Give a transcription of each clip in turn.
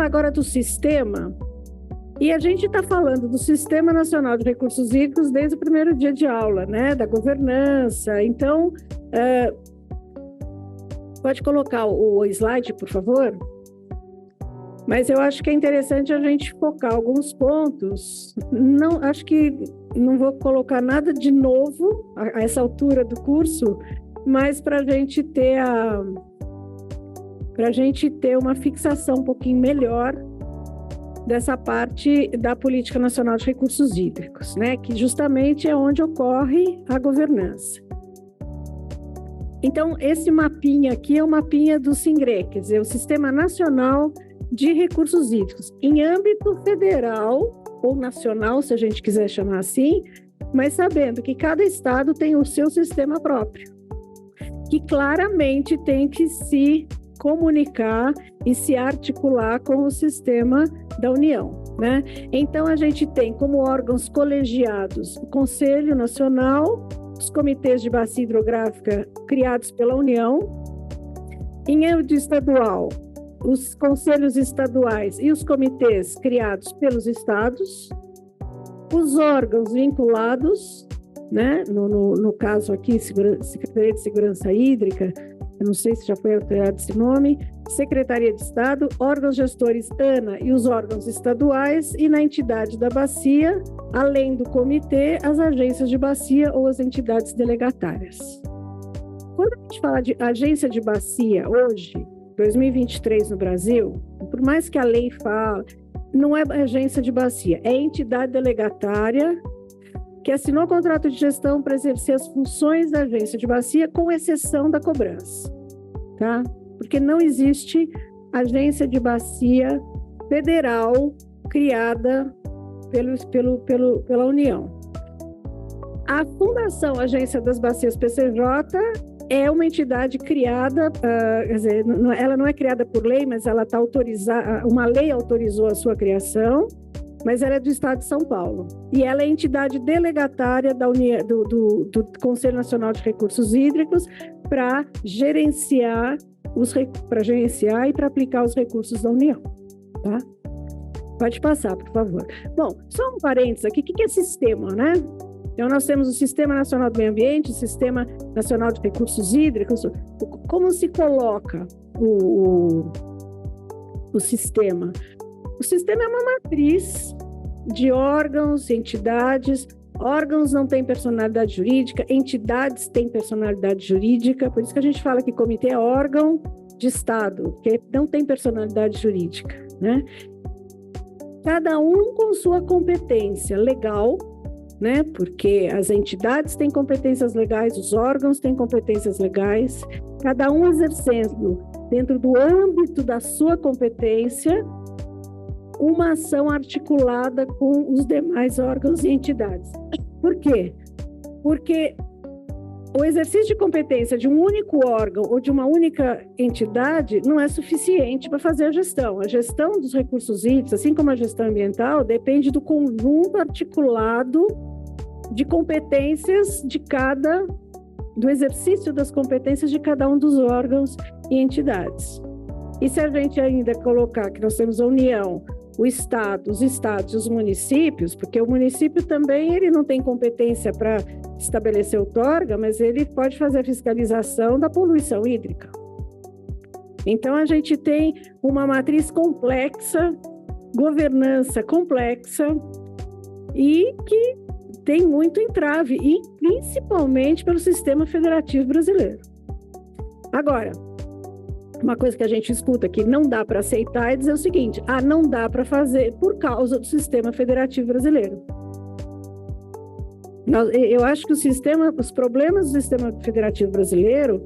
agora do sistema, e a gente está falando do Sistema Nacional de Recursos Hídricos desde o primeiro dia de aula, né? Da governança. Então, pode colocar o slide, por favor? Mas eu acho que é interessante a gente focar alguns pontos. Não, acho que não vou colocar nada de novo a essa altura do curso, mas para a gente ter uma fixação um pouquinho melhor dessa parte da Política Nacional de Recursos Hídricos, né? Que justamente é onde ocorre a governança. Então, esse mapinha aqui é o mapinha do SINGRE, quer dizer, o Sistema Nacional de Recursos Hídricos, em âmbito federal ou nacional, se a gente quiser chamar assim, mas sabendo que cada estado tem o seu sistema próprio, que claramente tem que se comunicar e se articular com o sistema da União, né? Então, a gente tem como órgãos colegiados o Conselho Nacional, os comitês de bacia hidrográfica criados pela União, em âmbito estadual, os conselhos estaduais e os comitês criados pelos estados, os órgãos vinculados, né? No caso aqui, Secretaria de Segurança Hídrica, eu não sei se já foi alterado esse nome, Secretaria de Estado, órgãos gestores ANA e os órgãos estaduais, e na entidade da bacia, além do comitê, as agências de bacia ou as entidades delegatárias. Quando a gente fala de agência de bacia hoje, 2023 no Brasil, por mais que a lei fale, não é agência de bacia, é entidade delegatária que assinou contrato de gestão para exercer as funções da agência de bacia, com exceção da cobrança, tá? Porque não existe agência de bacia federal criada pela União. A Fundação Agência das Bacias PCJ é uma entidade criada, quer dizer, ela não é criada por lei, mas ela está autorizada, uma lei autorizou a sua criação, mas ela é do Estado de São Paulo. E ela é entidade delegatária do Conselho Nacional de Recursos Hídricos para gerenciar e para aplicar os recursos da União. Tá? Pode passar, por favor. Bom, só um parênteses aqui, o que é sistema, né? Então, nós temos o Sistema Nacional do Meio Ambiente, o Sistema Nacional de Recursos Hídricos. Como se coloca o sistema? O sistema é uma matriz de órgãos, entidades. Órgãos não têm personalidade jurídica, entidades têm personalidade jurídica, por isso que a gente fala que comitê é órgão de Estado, que não tem personalidade jurídica, né? Cada um com sua competência legal, né? Porque as entidades têm competências legais, os órgãos têm competências legais, cada um exercendo, dentro do âmbito da sua competência, uma ação articulada com os demais órgãos e entidades. Por quê? Porque o exercício de competência de um único órgão ou de uma única entidade não é suficiente para fazer a gestão. A gestão dos recursos hídricos, assim como a gestão ambiental, depende do conjunto articulado de competências do exercício das competências de cada um dos órgãos e entidades. E se a gente ainda colocar que nós temos a União, o Estado, os estados e os municípios, porque o município também ele não tem competência para estabelecer outorga, mas ele pode fazer a fiscalização da poluição hídrica. Então, a gente tem uma matriz complexa, governança complexa e que tem muito entrave, e principalmente pelo sistema federativo brasileiro. Agora, uma coisa que a gente escuta que não dá para aceitar é dizer o seguinte: não dá para fazer por causa do sistema federativo brasileiro. Eu acho que os problemas do sistema federativo brasileiro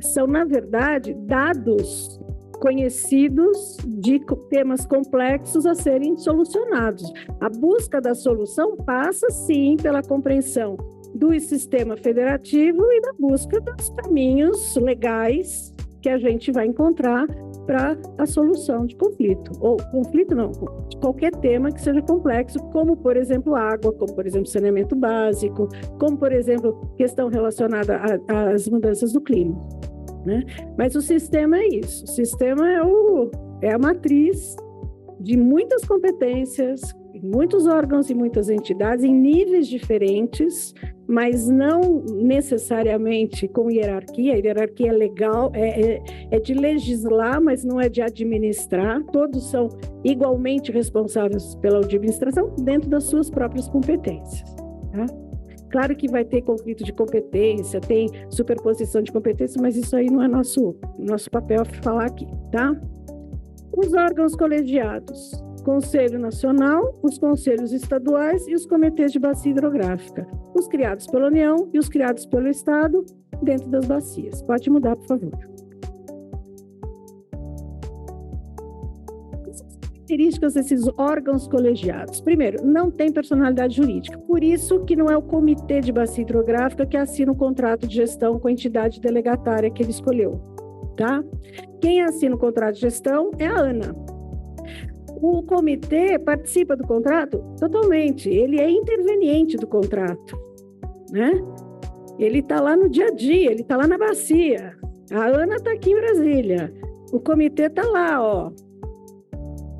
são, na verdade, dados conhecidos de temas complexos a serem solucionados. A busca da solução passa, sim, pela compreensão do sistema federativo e da busca dos caminhos legais que a gente vai encontrar para a solução de conflito. Ou conflito não, de qualquer tema que seja complexo, como, por exemplo, água, como, por exemplo, saneamento básico, como, por exemplo, questão relacionada às mudanças do clima, né? Mas o sistema é isso. O sistema é a matriz de muitas competências, muitos órgãos e muitas entidades em níveis diferentes, mas não necessariamente com hierarquia. A hierarquia é legal, é de legislar, mas não é de administrar. Todos são igualmente responsáveis pela administração dentro das suas próprias competências, tá? Claro que vai ter conflito de competência, tem superposição de competência, mas isso aí não é nosso papel falar aqui, tá? Os órgãos colegiados: Conselho Nacional, os conselhos estaduais e os comitês de bacia hidrográfica, os criados pela União e os criados pelo Estado dentro das bacias. Pode mudar, por favor. Características desses órgãos colegiados. Primeiro, não tem personalidade jurídica, por isso que não é o comitê de bacia hidrográfica que assina o contrato de gestão com a entidade delegatária que ele escolheu, tá? Quem assina o contrato de gestão é a ANA. O comitê participa do contrato totalmente, ele é interveniente do contrato, né? Ele está lá no dia a dia, ele está lá na bacia. A ANA está aqui em Brasília, o comitê está lá, ó.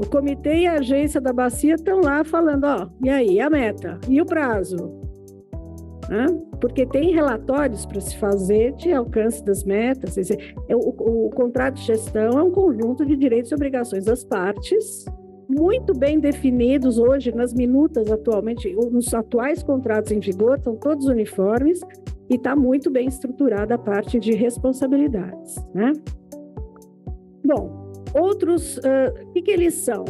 O comitê e a agência da bacia estão lá falando, ó, e aí, a meta? E o prazo? Né? Porque tem relatórios para se fazer de alcance das metas. O contrato de gestão é um conjunto de direitos e obrigações das partes, muito bem definidos hoje nas minutas atualmente, nos atuais contratos em vigor, são todos uniformes e está muito bem estruturada a parte de responsabilidades, né? Bom, outros, o que eles são?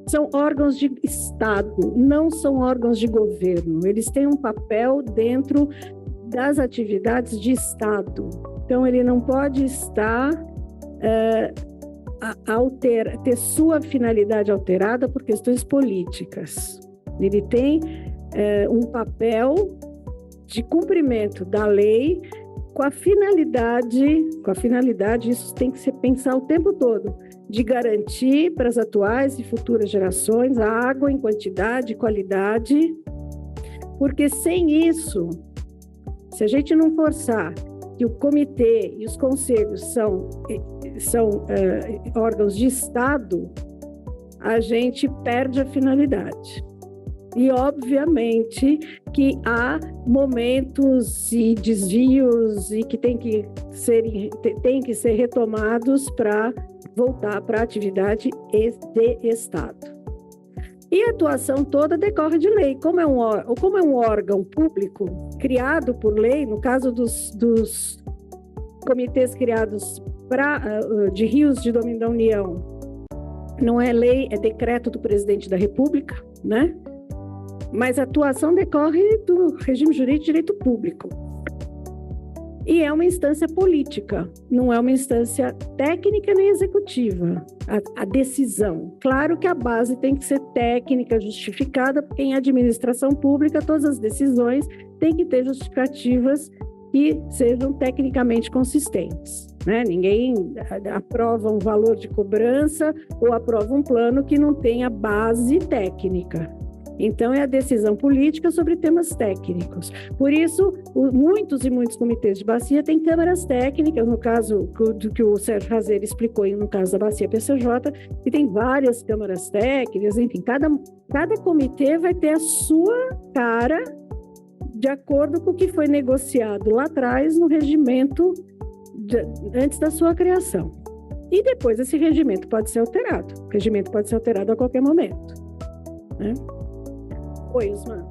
São órgãos de Estado, não são órgãos de governo. Eles têm um papel dentro das atividades de Estado. Então, ele não pode estar, ter sua finalidade alterada por questões políticas. Ele tem um papel de cumprimento da lei com a finalidade, isso tem que se pensar o tempo todo, de garantir para as atuais e futuras gerações a água em quantidade e qualidade, porque sem isso, se a gente não forçar que o comitê e os conselhos são órgãos de Estado, a gente perde a finalidade. E, obviamente, que há momentos e desvios e que tem que ser retomados para voltar para a atividade de Estado. E a atuação toda decorre de lei. Como é um órgão público criado por lei, no caso dos comitês criados de rios de domínio da União, não é lei, é decreto do presidente da República, né? Mas a atuação decorre do regime jurídico de direito público. E é uma instância política, não é uma instância técnica nem executiva, a decisão. Claro que a base tem que ser técnica, justificada, porque em administração pública todas as decisões têm que ter justificativas que sejam tecnicamente consistentes, né? Ninguém aprova um valor de cobrança ou aprova um plano que não tenha base técnica. Então, é a decisão política sobre temas técnicos. Por isso, muitos e muitos comitês de bacia têm câmaras técnicas, no caso do que o Sérgio Razer explicou, no caso da bacia PCJ, e tem várias câmaras técnicas, enfim, cada comitê vai ter a sua cara de acordo com o que foi negociado lá atrás no regimento antes da sua criação. E depois esse regimento pode ser alterado. O regimento pode ser alterado a qualquer momento, né? Oi, Osman.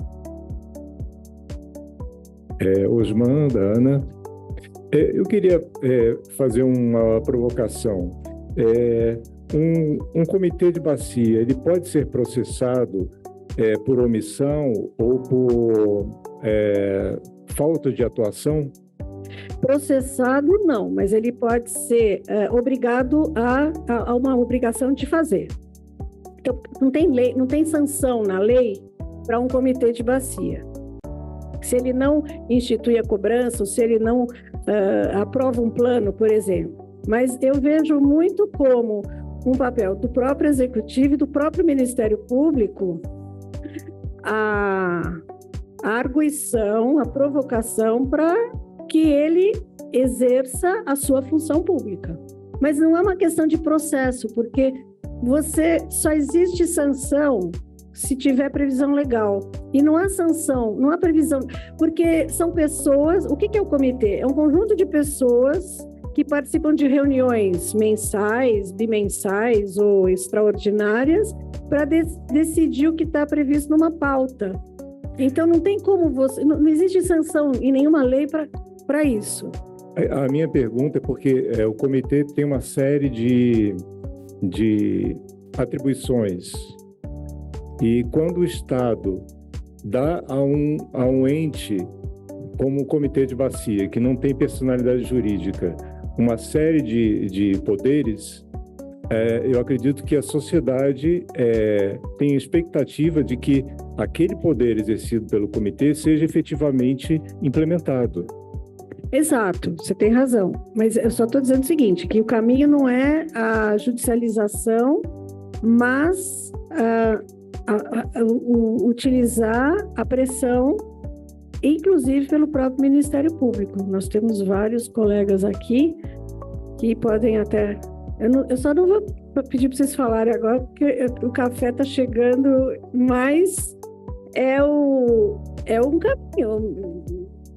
Osman, da ANA. Eu queria fazer uma provocação. Um comitê de bacia, ele pode ser processado por omissão ou por falta de atuação? Processado, não, mas ele pode ser obrigado a uma obrigação de fazer. Então, não tem lei, não tem sanção na lei para um comitê de bacia. Se ele não institui a cobrança, ou se ele não aprova um plano, por exemplo. Mas eu vejo muito como um papel do próprio Executivo e do próprio Ministério Público a arguição, a provocação para que ele exerça a sua função pública. Mas não é uma questão de processo, porque só existe sanção se tiver previsão legal. E não há sanção, não há previsão, porque são pessoas... O que é o comitê? É um conjunto de pessoas que participam de reuniões mensais, bimensais ou extraordinárias para decidir o que está previsto numa pauta. Então, não tem como você... Não existe sanção em nenhuma lei para isso. A minha pergunta é porque o comitê tem uma série de atribuições. E quando o Estado dá a um ente, como o Comitê de Bacia, que não tem personalidade jurídica, uma série de poderes, eu acredito que a sociedade tem expectativa de que aquele poder exercido pelo comitê seja efetivamente implementado. Exato, você tem razão. Mas eu só estou dizendo o seguinte, que o caminho não é a judicialização, mas utilizar a pressão, inclusive pelo próprio Ministério Público. Nós temos vários colegas aqui que podem até... Eu só não vou pedir para vocês falarem agora, porque o café está chegando, mas é um caminho.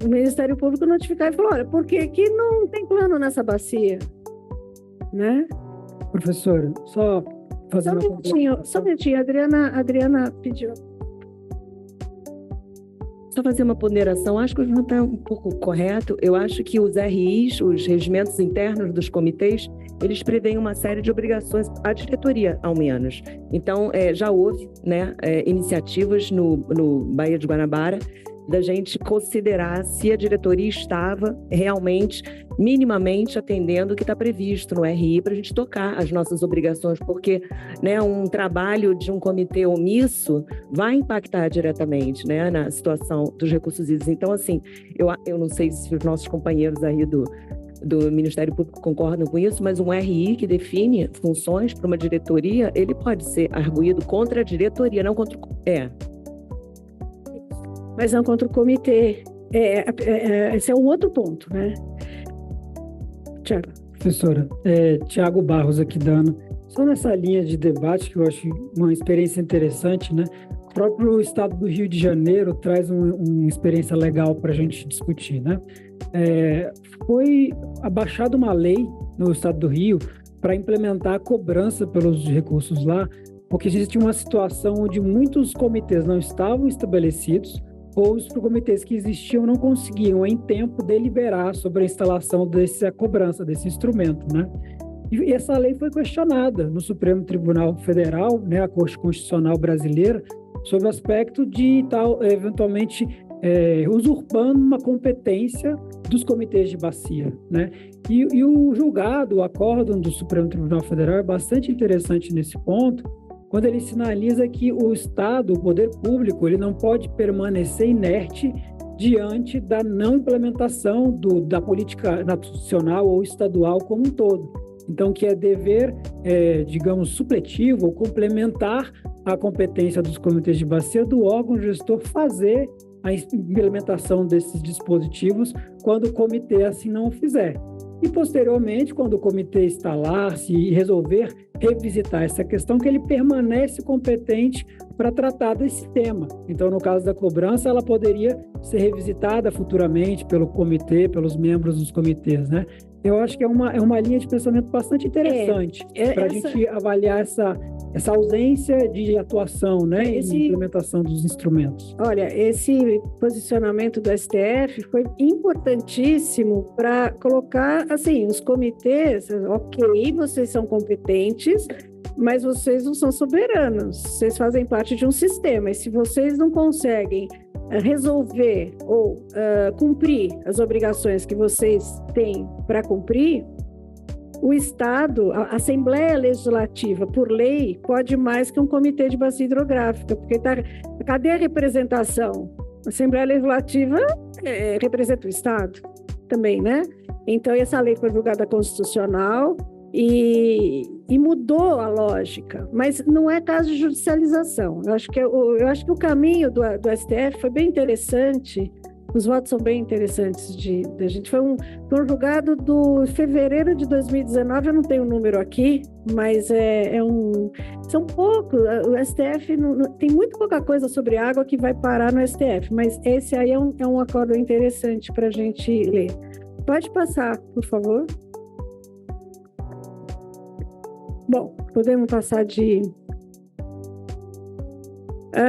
O Ministério Público notificar e falar, olha, por que não tem plano nessa bacia? Né? Professora, só fazer uma... Só um minutinho, a Adriana pediu. Só fazer uma ponderação, acho que o João está um pouco correto. Eu acho que os RIs, os regimentos internos dos comitês, eles prevêem uma série de obrigações à diretoria, ao menos. Então, já houve, né, iniciativas no Baía de Guanabara da gente considerar se a diretoria estava realmente, minimamente, atendendo o que está previsto no RI para a gente tocar as nossas obrigações, porque, né, um trabalho de um comitê omisso vai impactar diretamente, né, na situação dos recursos hídricos. Então, assim, eu não sei se os nossos companheiros aí do Ministério Público concordam com isso, mas um RI que define funções para uma diretoria, ele pode ser arguído contra a diretoria, não contra mas não contra o comitê. Esse é um outro ponto, né? Tiago. Professora, Tiago Barros aqui dando, só nessa linha de debate que eu acho uma experiência interessante, né? O próprio Estado do Rio de Janeiro traz uma experiência legal para a gente discutir, né? Foi abaixada uma lei no Estado do Rio para implementar a cobrança pelos recursos lá, porque existe uma situação onde muitos comitês não estavam estabelecidos, ou os comitês que existiam não conseguiam, em tempo, deliberar sobre a instalação dessa cobrança, desse instrumento, né? E essa lei foi questionada no Supremo Tribunal Federal, né, a Corte Constitucional Brasileira, sobre o aspecto de tal, eventualmente, usurpando uma competência dos comitês de bacia, né? E o julgado, o acórdão do Supremo Tribunal Federal é bastante interessante nesse ponto, quando ele sinaliza que o Estado, o poder público, ele não pode permanecer inerte diante da não implementação da política nacional ou estadual como um todo. Então, que é dever, digamos, supletivo ou complementar a competência dos comitês de bacia do órgão gestor fazer a implementação desses dispositivos quando o comitê assim não o fizer. E, posteriormente, quando o comitê instalar-se e resolver revisitar essa questão, que ele permanece competente para tratar desse tema. Então, no caso da cobrança, ela poderia ser revisitada futuramente pelo comitê, pelos membros dos comitês, né? Eu acho que é uma linha de pensamento bastante interessante para a gente avaliar essa ausência de atuação, né, em implementação dos instrumentos. Olha, esse posicionamento do STF foi importantíssimo para colocar, assim, os comitês, ok, vocês são competentes, mas vocês não são soberanos, vocês fazem parte de um sistema, e se vocês não conseguem resolver ou cumprir as obrigações que vocês têm para cumprir, o Estado, a Assembleia Legislativa, por lei, pode mais que um comitê de bacia hidrográfica, porque cadê a representação? A Assembleia Legislativa representa o Estado também, né? Então, essa lei foi julgada constitucional e mudou a lógica, mas não é caso de judicialização. Eu acho que o caminho do STF foi bem interessante, Os votos são bem interessantes da gente. Foi um julgado do fevereiro de 2019, eu não tenho o número aqui, mas são poucos. O STF tem muito pouca coisa sobre água que vai parar no STF, mas esse aí é um acordo interessante para a gente ler. Pode passar, por favor. Bom, podemos passar de...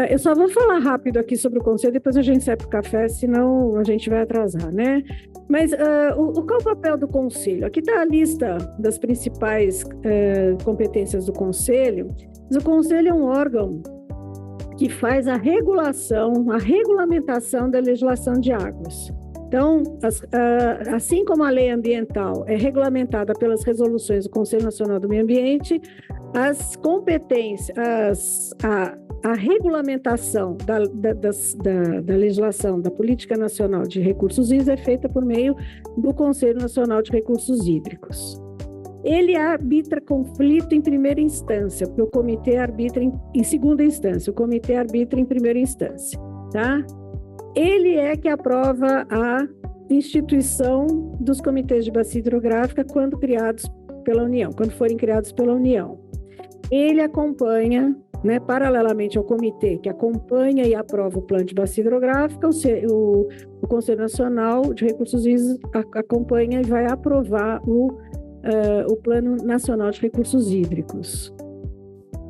eu só vou falar rápido aqui sobre o Conselho, depois a gente sai para o café, senão a gente vai atrasar, né? Mas qual é o papel do Conselho? Aqui está a lista das principais competências do Conselho. Mas o Conselho é um órgão que faz a regulamentação da legislação de águas. Então, assim como a lei ambiental é regulamentada pelas resoluções do Conselho Nacional do Meio Ambiente, as competências, a regulamentação da legislação da Política Nacional de Recursos Hídricos é feita por meio do Conselho Nacional de Recursos Hídricos. Ele arbitra conflito em primeira instância, porque o comitê arbitra em segunda instância, o comitê arbitra em primeira instância, tá? Ele é que aprova a instituição dos comitês de bacia hidrográfica quando forem criados pela União. Ele acompanha, né, paralelamente ao comitê que acompanha e aprova o plano de bacia hidrográfica, o Conselho Nacional de Recursos Hídricos acompanha e vai aprovar o Plano Nacional de Recursos Hídricos.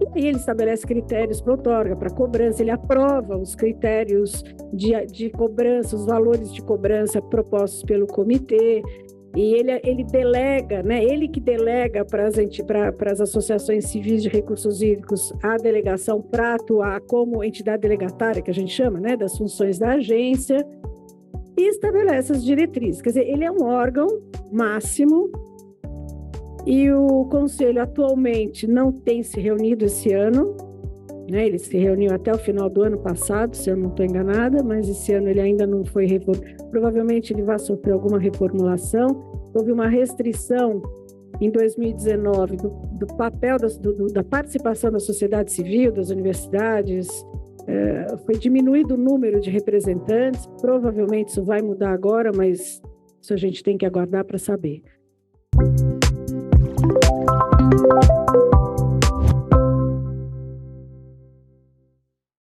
E aí ele estabelece critérios para outorga, para cobrança, ele aprova os critérios de cobrança, os valores de cobrança propostos pelo comitê, e ele delega, né, ele que delega para as associações civis de recursos hídricos a delegação para atuar como entidade delegatária, que a gente chama, né, das funções da agência, e estabelece as diretrizes. Quer dizer, ele é um órgão máximo. E o Conselho atualmente não tem se reunido esse ano, né? Ele se reuniu até o final do ano passado, se eu não estou enganada, mas esse ano ele ainda não foi reformulado. Provavelmente ele vai sofrer alguma reformulação. Houve uma restrição em 2019 do papel da participação da sociedade civil, das universidades, foi diminuído o número de representantes, provavelmente isso vai mudar agora, mas isso a gente tem que aguardar para saber.